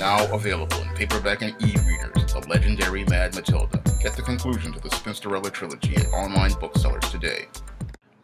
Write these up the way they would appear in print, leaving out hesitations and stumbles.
Now available in paperback and e-readers, The Legendary Mad Matilda. Get the conclusion to the Spinsterella trilogy in online booksellers today.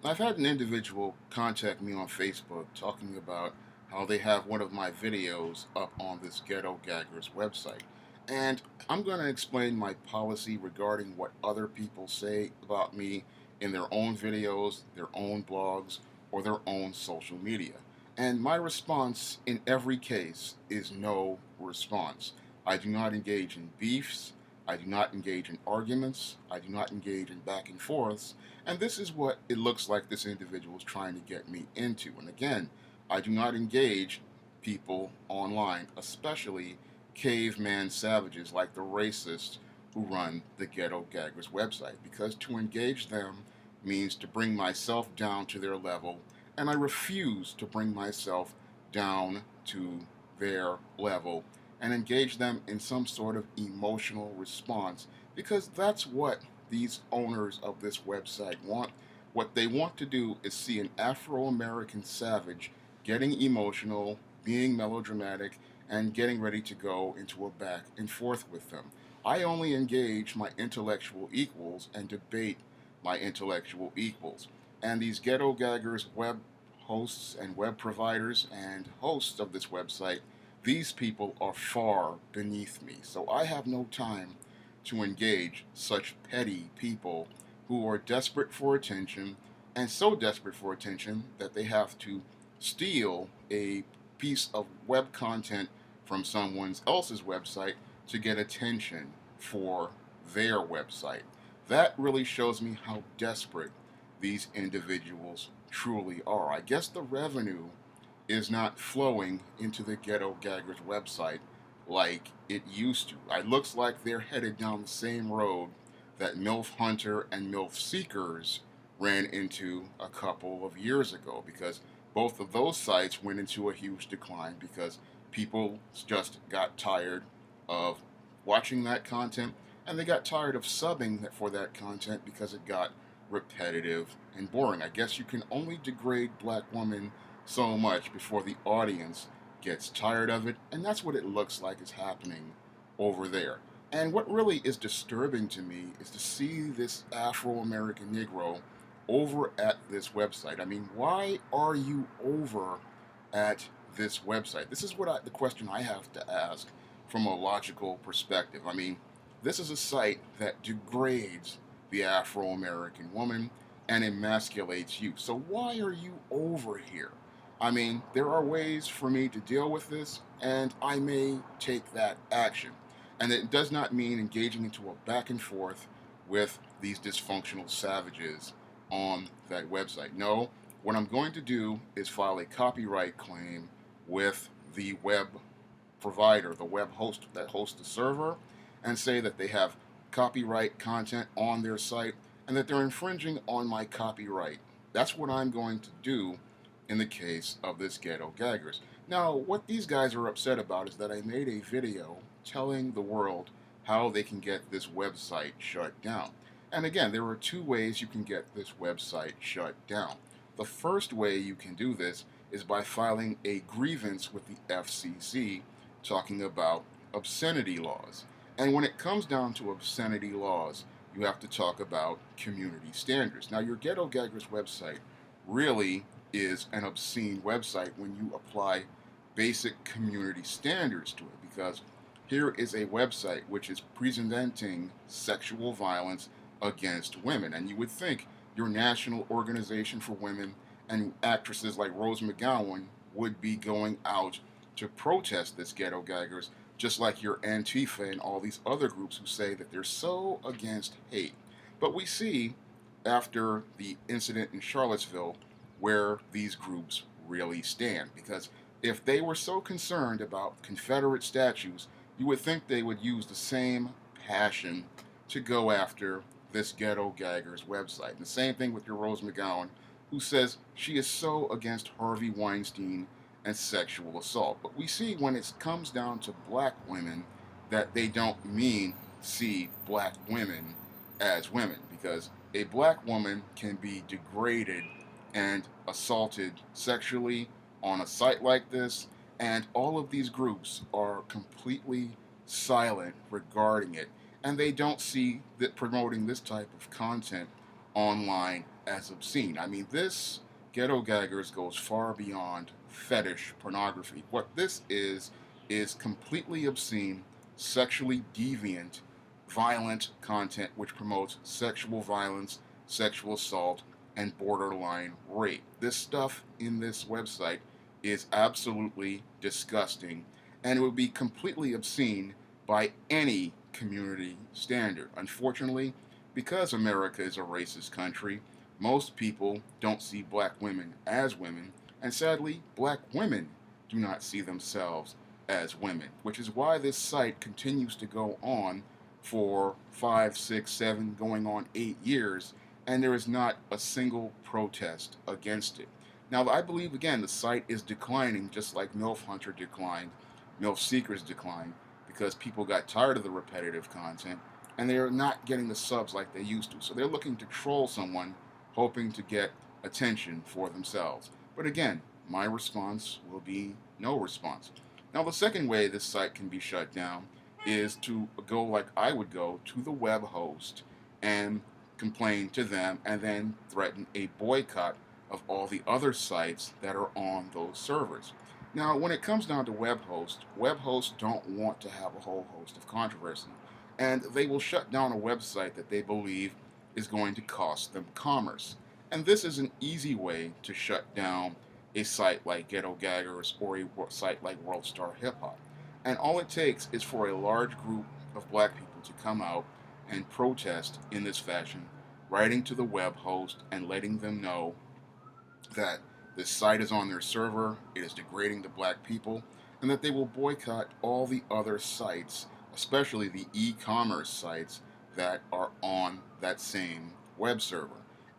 I've had an individual contact me on Facebook talking about how they have one of my videos up on this Ghetto Gaggers website. And I'm going to explain my policy regarding what other people say about me in their own videos, their own blogs, or their own social media. And my response in every case is no response. I do not engage in beefs. I do not engage in arguments. I do not engage in back and forths. And this is what it looks like this individual is trying to get me into. And again, I do not engage people online, especially caveman savages like the racists who run the Ghetto Gaggers website, because to engage them means to bring myself down to their level, and I refuse to bring myself down to their level and engage them in some sort of emotional response, because that's what these owners of this website want. What they want to do is see an Afro-American savage getting emotional, being melodramatic, and getting ready to go into a back and forth with them. I only engage my intellectual equals and debate my intellectual equals. And these Ghetto Gaggers web hosts and web providers and hosts of this website, these people are far beneath me. So I have no time to engage such petty people who are desperate for attention, and so desperate for attention that they have to steal a piece of web content from someone else's website to get attention for their website. That really shows me how desperate these individuals truly are. I guess the revenue is not flowing into the Ghetto Gaggers website like it used to. It looks like they're headed down the same road that MILF Hunter and MILF Seekers ran into a couple of years ago, because both of those sites went into a huge decline because people just got tired of watching that content, and they got tired of subbing for that content because it got repetitive and boring. I guess you can only degrade black women so much before the audience gets tired of it, and that's what it looks like is happening over there. And what really is disturbing to me is to see this Afro-American Negro over at this website. I mean, why are you over at this website? This is the question I have to ask from a logical perspective. I mean, this is a site that degrades the Afro-American woman and emasculates you. So why are you over here? I mean, there are ways for me to deal with this, and I may take that action. And it does not mean engaging into a back and forth with these dysfunctional savages on that website. No, what I'm going to do is file a copyright claim with the web provider, the web host that hosts the server, and say that they have copyright content on their site and that they're infringing on my copyright. That's what I'm going to do in the case of this Ghetto Gaggers. Now, what these guys are upset about is that I made a video telling the world how they can get this website shut down. And again, there are two ways you can get this website shut down. The first way you can do this is by filing a grievance with the FCC talking about obscenity laws. And when it comes down to obscenity laws, you have to talk about community standards. Now, your Ghetto Gaggers website really is an obscene website when you apply basic community standards to it, because here is a website which is presenting sexual violence against women. And you would think your National Organization for Women and actresses like Rose McGowan would be going out to protest this Ghetto Gaggers, just like your Antifa and all these other groups who say that they're so against hate. But we see, after the incident in Charlottesville, where these groups really stand. Because if they were so concerned about Confederate statues, you would think they would use the same passion to go after this Ghetto Gaggers website. And the same thing with your Rose McGowan, who says she is so against Harvey Weinstein and sexual assault. But we see when it comes down to black women that they don't see black women as women, because a black woman can be degraded and assaulted sexually on a site like this, And all of these groups are completely silent regarding it, and they don't see that promoting this type of content online as obscene. I mean, this Ghetto Gaggers goes far beyond fetish pornography. What this is completely obscene, sexually deviant, violent content which promotes sexual violence, sexual assault, and borderline rape. This stuff in this website is absolutely disgusting, and it would be completely obscene by any community standard. Unfortunately, because America is a racist country, most people don't see black women as women, and sadly, black women do not see themselves as women, which is why this site continues to go on for 5, 6, 7, going on 8 years, and there is not a single protest against it. Now, I believe, again, the site is declining just like MILF Hunter declined, MILF Seekers declined, because people got tired of the repetitive content and they're not getting the subs like they used to. So they're looking to troll someone, hoping to get attention for themselves. But again, my response will be no response. Now, the second way this site can be shut down is to go like I would go to the web host and complain to them and then threaten a boycott of all the other sites that are on those servers. Now, when it comes down to web hosts don't want to have a whole host of controversy, and they will shut down a website that they believe is going to cost them commerce. And this is an easy way to shut down a site like Ghetto Gaggers or a site like World Star Hip Hop. And all it takes is for a large group of black people to come out and protest in this fashion, writing to the web host and letting them know that this site is on their server, it is degrading to black people, and that they will boycott all the other sites, especially the e-commerce sites that are on that same web server.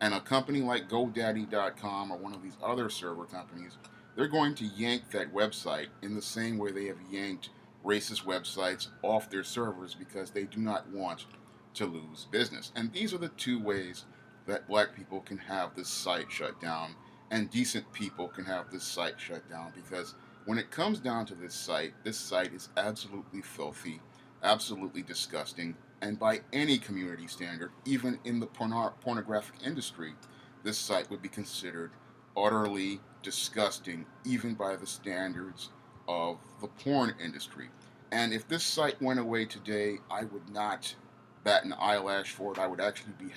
And a company like GoDaddy.com or one of these other server companies, they're going to yank that website in the same way they have yanked racist websites off their servers because they do not want to lose business. And these are the two ways that black people can have this site shut down and decent people can have this site shut down, because when it comes down to this site is absolutely filthy, absolutely disgusting, and by any community standard, even in the pornographic industry, this site would be considered utterly disgusting, even by the standards of the porn industry. And if this site went away today, I would not bat an eyelash for it. I would actually be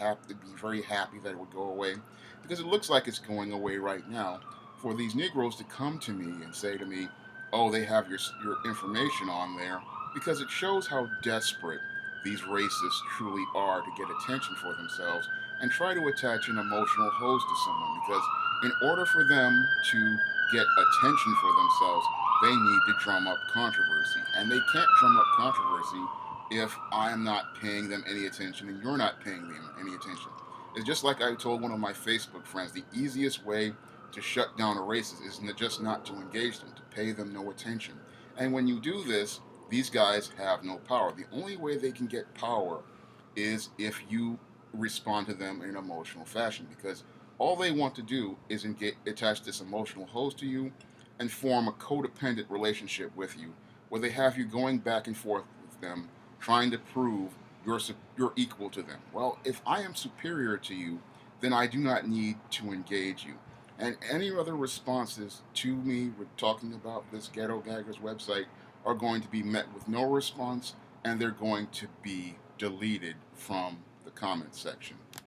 very happy that it would go away, because it looks like it's going away right now. For these Negroes to come to me and say to me, "Oh, they have your information on there," because it shows how desperate these racists truly are to get attention for themselves and try to attach an emotional hose to someone. Because in order for them to get attention for themselves, they need to drum up controversy, and they can't drum up controversy if I'm not paying them any attention and you're not paying them any attention. It's just like I told one of my Facebook friends, the easiest way to shut down a racist is just not to engage them, to pay them no attention. And when you do this, these guys have no power. The only way they can get power is if you respond to them in an emotional fashion, because all they want to do is attach this emotional hose to you and form a codependent relationship with you, where they have you going back and forth with them, trying to prove you're equal to them. Well, if I am superior to you, then I do not need to engage you. And any other responses to me with talking about this Ghetto Gaggers website are going to be met with no response, and they're going to be deleted from the comment section.